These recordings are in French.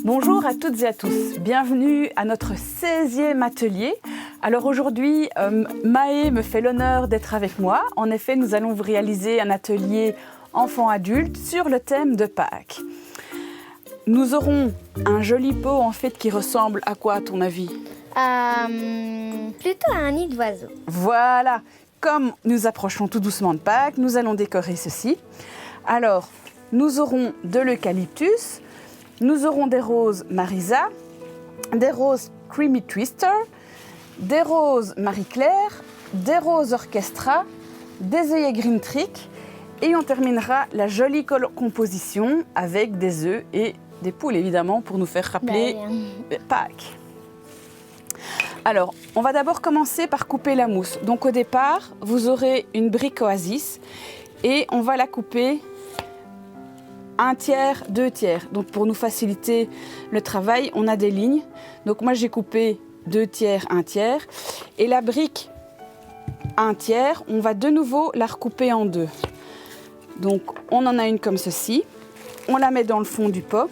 Bonjour à toutes et à tous, bienvenue à notre 16e atelier. Alors aujourd'hui, Maë me fait l'honneur d'être avec moi. En effet, nous allons vous réaliser un atelier enfants-adultes sur le thème de Pâques. Nous auront un joli pot en fait qui ressemble à quoi à ton avis? Plutôt à un nid d'oiseau. Voilà, comme nous approchons tout doucement de Pâques, nous allons décorer ceci. Alors, nous aurons de l'eucalyptus, nous aurons des roses Marisa, des roses Creamy Twister, des roses Marie-Claire, des roses Orchestra, des œillets Green Trick et on terminera la jolie composition avec des œufs et des poules évidemment pour nous faire rappeler Pâques. Alors, on va d'abord commencer par couper la mousse. Donc au départ, vous aurez une brique Oasis et on va la couper 1/3, 2/3. Donc pour nous faciliter le travail, on a des lignes. Donc moi j'ai coupé 2/3, 1/3. Et la brique 1/3, on va de nouveau la recouper en deux. Donc on en a une comme ceci. On la met dans le fond du pot.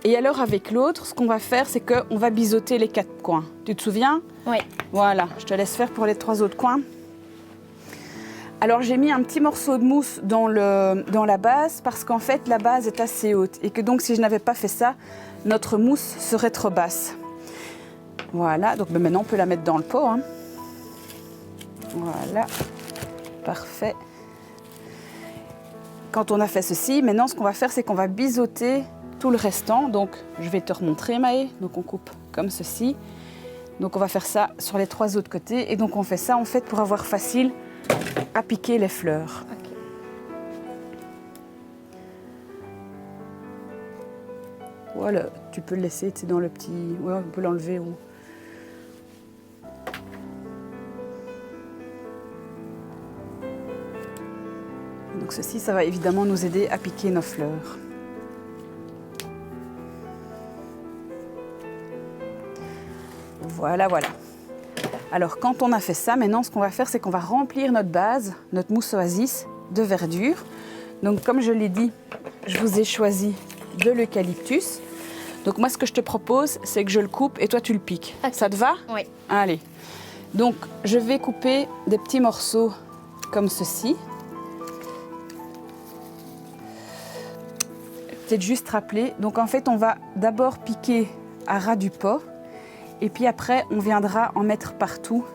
Et alors avec l'autre, ce qu'on va faire, c'est qu'on va biseauter les 4 coins. Tu te souviens? Oui. Voilà, je te laisse faire pour les 3 autres coins. Alors j'ai mis un petit morceau de mousse dans la base parce qu'en fait la base est assez haute et que donc si je n'avais pas fait ça, notre mousse serait trop basse. Voilà, donc maintenant on peut la mettre dans le pot. Hein. Voilà, parfait. Quand on a fait ceci, maintenant ce qu'on va faire c'est qu'on va biseauter tout le restant. Donc je vais te remontrer Maë, donc on coupe comme ceci. Donc on va faire ça sur les 3 autres côtés et donc on fait ça en fait pour avoir facile à piquer les fleurs. Okay. Voilà, tu peux le laisser dans le petit... Ouais, on peut l'enlever. Ou... Donc ceci, ça va évidemment nous aider à piquer nos fleurs. Voilà, voilà. Alors, quand on a fait ça, maintenant, ce qu'on va faire, c'est qu'on va remplir notre base, notre mousse Oasis, de verdure. Donc, comme je l'ai dit, je vous ai choisi de l'eucalyptus. Donc, moi, ce que je te propose, c'est que je le coupe et toi, tu le piques. Okay. Ça te va? Oui. Allez. Donc, je vais couper des petits morceaux comme ceci. Peut-être juste rappeler. Donc, en fait, on va d'abord piquer à ras du pot. Et puis après, on viendra en mettre partout.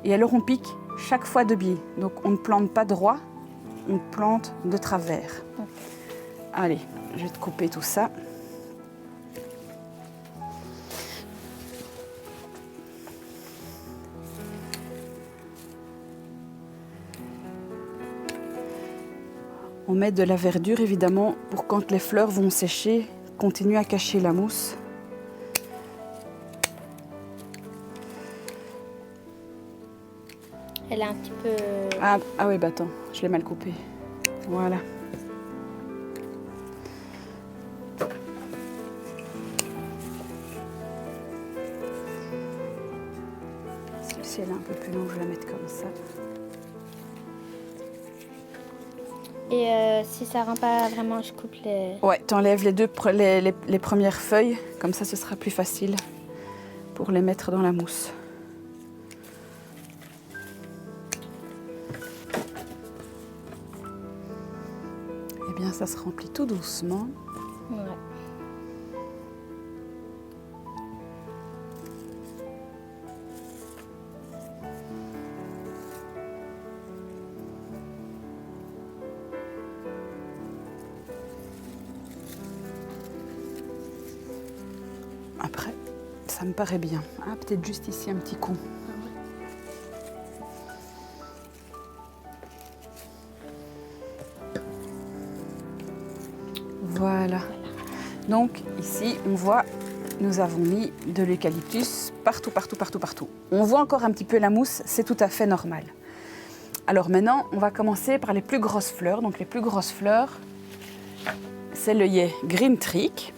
Et alors, on pique chaque fois de biais. Donc, on ne plante pas droit, on plante de travers. Okay. Allez, je vais te couper tout ça. On met de la verdure, évidemment, pour quand les fleurs vont sécher, continuer à cacher la mousse. Elle est un petit peu... Ah oui, bah attends, je l'ai mal coupée. Voilà. Celle-ci, elle est un peu plus longue, je vais la mettre comme ça. Et si ça rend pas vraiment, je coupe les... Ouais, t'enlèves les premières feuilles, comme ça ce sera plus facile pour les mettre dans la mousse. Eh bien, ça se remplit tout doucement. Ouais. Après, ça me paraît bien. Ah, peut-être juste ici un petit coup. Voilà. Donc ici, on voit, nous avons mis de l'eucalyptus partout, partout, partout, partout. On voit encore un petit peu la mousse, c'est tout à fait normal. Alors maintenant, on va commencer par les plus grosses fleurs. Donc les plus grosses fleurs, c'est l'œillet Green Trick.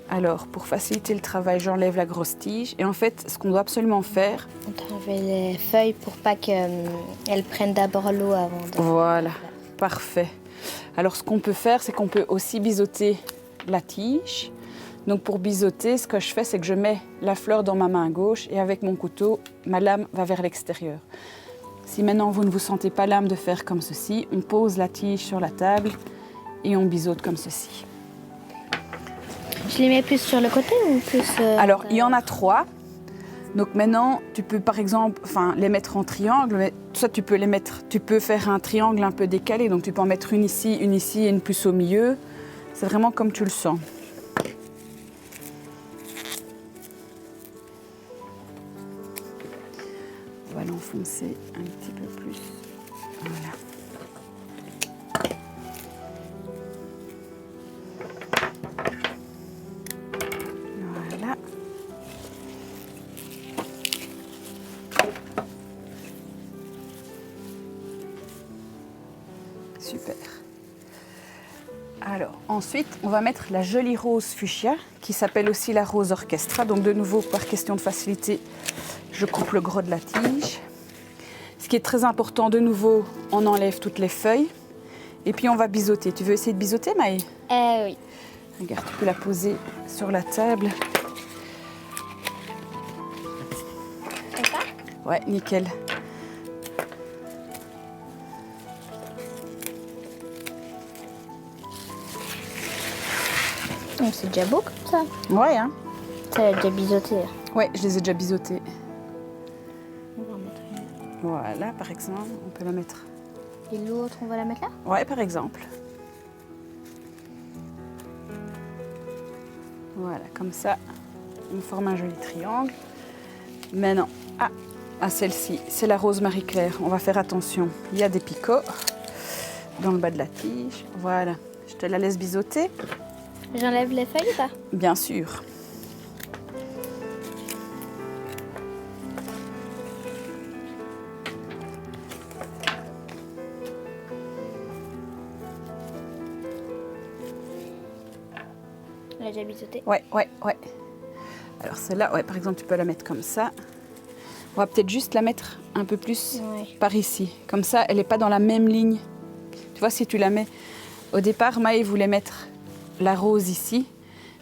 Alors, pour faciliter le travail, j'enlève la grosse tige. Et en fait, ce qu'on doit absolument faire... On t'enlève les feuilles pour pas qu'elles prennent d'abord l'eau avant de... Voilà, parfait. Alors, ce qu'on peut faire, c'est qu'on peut aussi biseauter la tige. Donc pour biseauter, ce que je fais, c'est que je mets la fleur dans ma main gauche et avec mon couteau, ma lame va vers l'extérieur. Si maintenant vous ne vous sentez pas l'âme de faire comme ceci, on pose la tige sur la table et on biseaute comme ceci. Je les mets plus sur le côté ou plus... Alors, il y en a 3. Donc maintenant, tu peux par exemple les mettre en triangle, mais soit tu peux faire un triangle un peu décalé, donc tu peux en mettre une ici et une plus au milieu. C'est vraiment comme tu le sens. On va l'enfoncer un petit peu plus. Voilà. Voilà. Super. Alors, ensuite, on va mettre la jolie rose fuchsia, qui s'appelle aussi la rose orchestra. Donc, de nouveau, par question de facilité, je coupe le gros de la tige. Ce qui est très important, de nouveau, on enlève toutes les feuilles. Et puis, on va biseauter. Tu veux essayer de biseauter, Maë? Oui. Regarde, tu peux la poser sur la table. C'est ça? Ouais, nickel. C'est déjà beau comme ça. Ouais, hein? Ça a déjà biseauté. Ouais, je les ai déjà biseautés. On va en mettre une. Voilà, par exemple, on peut la mettre. Et l'autre, on va la mettre là? Ouais, par exemple. Voilà, comme ça, on forme un joli triangle. Maintenant, à celle-ci, c'est la rose Marie-Claire. On va faire attention, il y a des picots dans le bas de la tige. Voilà, je te la laisse biseauter. J'enlève les feuilles ou pas? Bien sûr. On l'a déjà biseauté. Ouais. Alors celle-là, ouais, par exemple, tu peux la mettre comme ça. On va peut-être juste la mettre un peu plus par ici. Comme ça, elle n'est pas dans la même ligne. Tu vois, si tu la mets... Au départ, Maë voulait mettre la rose ici,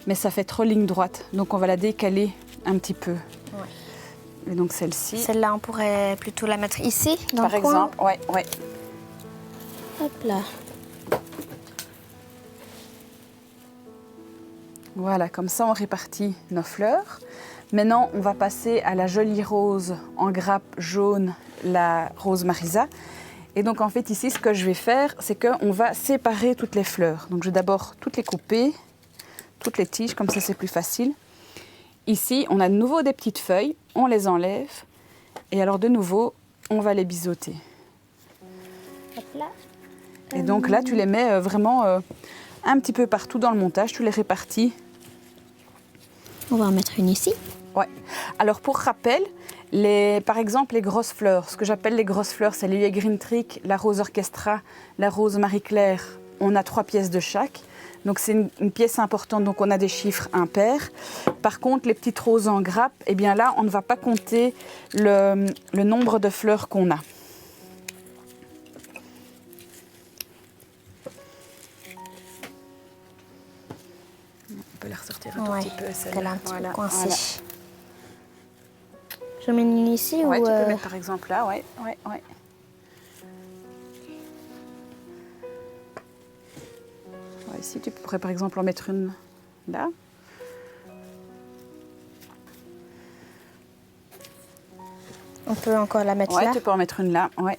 mais ça fait trop ligne droite. Donc, on va la décaler un petit peu. Ouais. Et donc, celle-ci... Celle-là, on pourrait plutôt la mettre ici, dans par le coin. exemple, ouais. Hop là. Voilà, comme ça, on répartit nos fleurs. Maintenant, on va passer à la jolie rose en grappe jaune, la rose Marisa. Et donc, en fait, ici, ce que je vais faire, c'est qu'on va séparer toutes les fleurs. Donc, je vais d'abord toutes les couper, toutes les tiges, comme ça, c'est plus facile. Ici, on a de nouveau des petites feuilles, on les enlève. Et alors, de nouveau, on va les biseauter. Hop là. Et donc là, tu les mets vraiment un petit peu partout dans le montage, tu les répartis. On va en mettre une ici. Ouais. Alors pour rappel, par exemple les grosses fleurs, ce que j'appelle les grosses fleurs, c'est l'huile Green Trick, la rose orchestra, la rose Marie-Claire. On a 3 pièces de chaque. Donc c'est une pièce importante, donc on a des chiffres impairs. Par contre, les petites roses en grappe, eh bien là, on ne va pas compter le nombre de fleurs qu'on a. On peut la ressortir un tout petit peu, celle-là. Elle est un petit peu coincée. Voilà. Je mets une ici Ouais, ou... tu peux mettre par exemple là, ouais. Ici, tu pourrais par exemple en mettre une là. On peut encore la mettre Ouais, là. tu peux en mettre une là, ouais.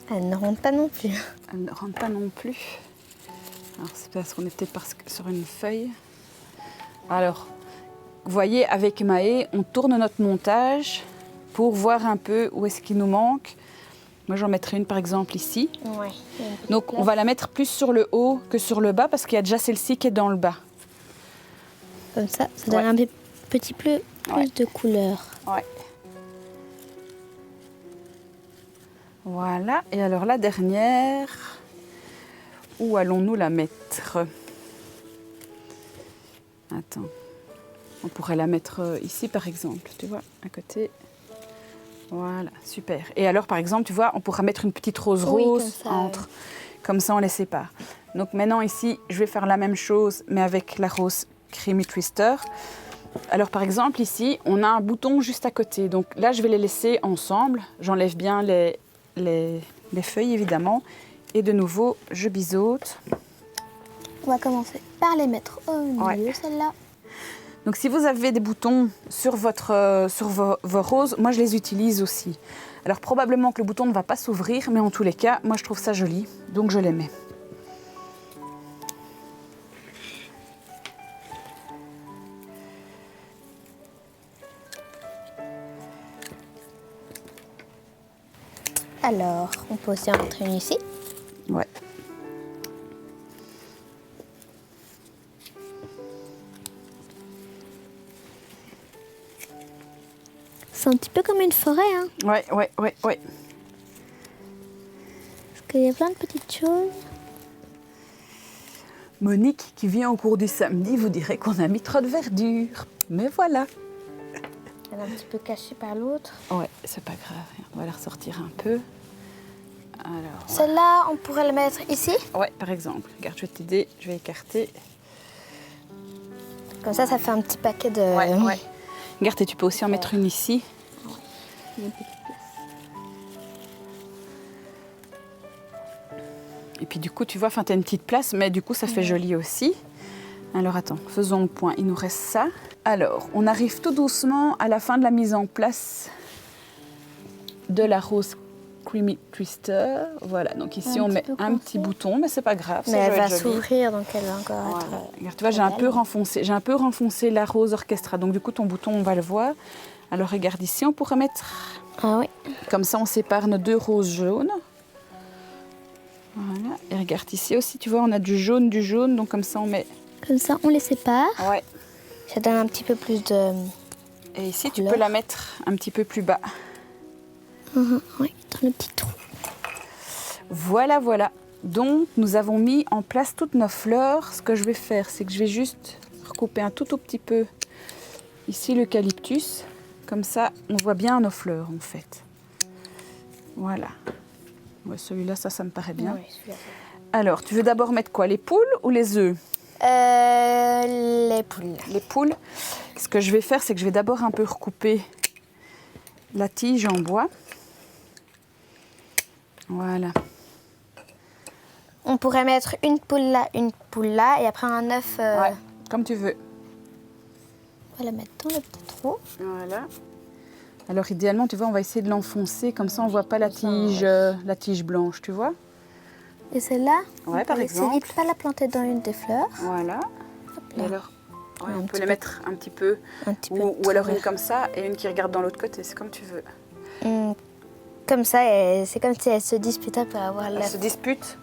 Elle ne rentre pas non plus. Elle ne rentre pas non plus. Alors, c'est parce qu'on est peut-être sur une feuille. Alors, vous voyez, avec Maë, on tourne notre montage pour voir un peu où est-ce qu'il nous manque. Moi, j'en mettrai une, par exemple, ici. Ouais. Donc, on va la mettre plus sur le haut que sur le bas parce qu'il y a déjà celle-ci qui est dans le bas. Comme ça donne un petit peu plus de couleur. Ouais. Voilà. Et alors, la dernière, où allons-nous la mettre? Attends. On pourrait la mettre ici, par exemple, tu vois, à côté. Voilà, super. Et alors, par exemple, tu vois, on pourra mettre une petite rose rose comme ça, entre. Comme ça, on les sépare. Donc maintenant, ici, je vais faire la même chose, mais avec la rose Creamy Twister. Alors par exemple ici, on a un bouton juste à côté. Donc là, je vais les laisser ensemble. J'enlève bien les feuilles évidemment. Et de nouveau, je biseaute. On va commencer par les mettre au milieu, celle-là. Donc si vous avez des boutons sur vos roses, moi je les utilise aussi. Alors probablement que le bouton ne va pas s'ouvrir, mais en tous les cas, moi je trouve ça joli, donc je les mets. Alors, on peut aussi en mettre une ici. Ouais. C'est un petit peu comme une forêt, hein. Ouais. Parce qu'il y a plein de petites choses. Monique, qui vient au cours du samedi, vous dirait qu'on a mis trop de verdure. Mais voilà. Elle est un petit peu cachée par l'autre. Ouais, c'est pas grave. On va la ressortir un peu. Alors. Celle-là, on pourrait la mettre ici. Ouais, par exemple. Regarde, je vais t'aider. Je vais écarter. Comme ça fait un petit paquet de... Ouais. Regarde, et tu peux aussi en mettre une ici. Une petite place. Et puis du coup, tu vois, tu as une petite place, mais du coup, ça fait joli aussi. Alors attends, faisons le point. Il nous reste ça. Alors, on arrive tout doucement à la fin de la mise en place de la rose Creamy Twister. Voilà, donc ici, on met un petit bouton, mais c'est pas grave. Mais elle va s'ouvrir, donc elle va encore être... Regarde, tu vois, j'ai un peu renfoncé la rose orchestra. Donc du coup, ton bouton, on va le voir. Alors regarde ici, on pourrait mettre... Ah oui. Comme ça, on sépare nos deux roses jaunes. Voilà. Et regarde ici aussi, tu vois, on a du jaune, donc comme ça on met... Comme ça, on les sépare. Ouais. Ça donne un petit peu plus de... Et ici, tu peux la mettre un petit peu plus bas. Oui, dans le petit trou. Voilà. Donc, nous avons mis en place toutes nos fleurs. Ce que je vais faire, c'est que je vais juste recouper un tout petit peu ici l'eucalyptus. Comme ça, on voit bien nos fleurs, en fait. Voilà. Ouais, celui-là, ça me paraît bien. Oui, celui-là. Alors, tu veux d'abord mettre quoi? Les poules ou les œufs? Les poules. Les poules. Ce que je vais faire, c'est que je vais d'abord un peu recouper la tige en bois. Voilà. On pourrait mettre une poule là, et après un œuf. Ouais, comme tu veux. On va la mettre dans le petit trou. Voilà. Alors idéalement, tu vois, on va essayer de l'enfoncer, comme ça on voit pas la tige blanche, tu vois. Et celle-là, Ouais, par exemple. Essayer de pas la planter dans une des fleurs. Voilà. Là. Et alors, on peut les mettre un petit peu, ou alors une comme ça et une qui regarde dans l'autre côté, c'est comme tu veux. Comme ça, c'est comme si elle se disputait pour avoir Elle se dispute.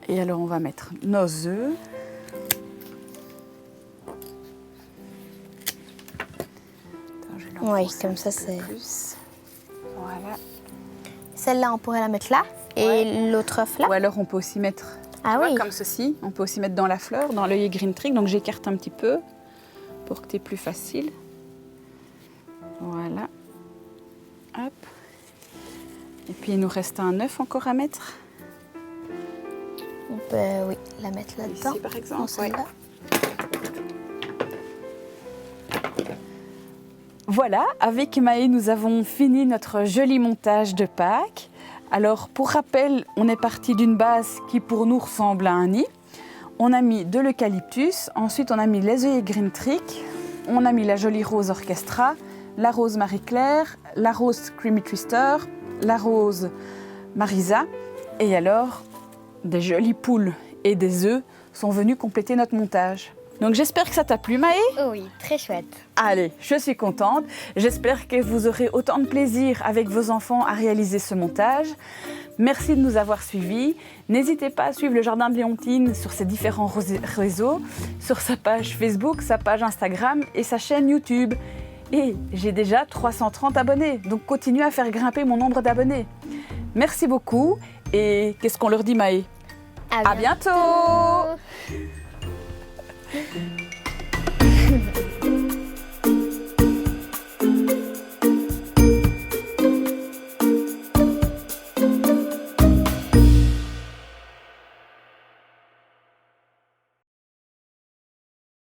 Et alors on va mettre nos œufs. Oui, comme ça c'est... Plus. Voilà. Celle-là, on pourrait la mettre là. Et l'autre œuf là. Ou alors on peut aussi mettre comme ceci. On peut aussi mettre dans la fleur, dans l'œillet green trick. Donc j'écarte un petit peu pour que tu aies plus facile. Voilà. Hop. Et puis il nous reste un œuf encore à mettre. On peut la mettre là-dedans. Ici par exemple. Voilà, avec Maë, nous avons fini notre joli montage de Pâques. Alors, pour rappel, on est parti d'une base qui pour nous ressemble à un nid. On a mis de l'eucalyptus, ensuite on a mis les œillets green trick, on a mis la jolie rose orchestra, la rose Marie-Claire, la rose Creamy Twister, la rose Marisa. Et alors, des jolies poules et des œufs sont venus compléter notre montage. Donc j'espère que ça t'a plu, Maë. Oui, très chouette. Allez, je suis contente. J'espère que vous aurez autant de plaisir avec vos enfants à réaliser ce montage. Merci de nous avoir suivis. N'hésitez pas à suivre le Jardin de Léontine sur ses différents réseaux, sur sa page Facebook, sa page Instagram et sa chaîne YouTube. Et j'ai déjà 330 abonnés, donc continuez à faire grimper mon nombre d'abonnés. Merci beaucoup et qu'est-ce qu'on leur dit, Maë? À bientôt.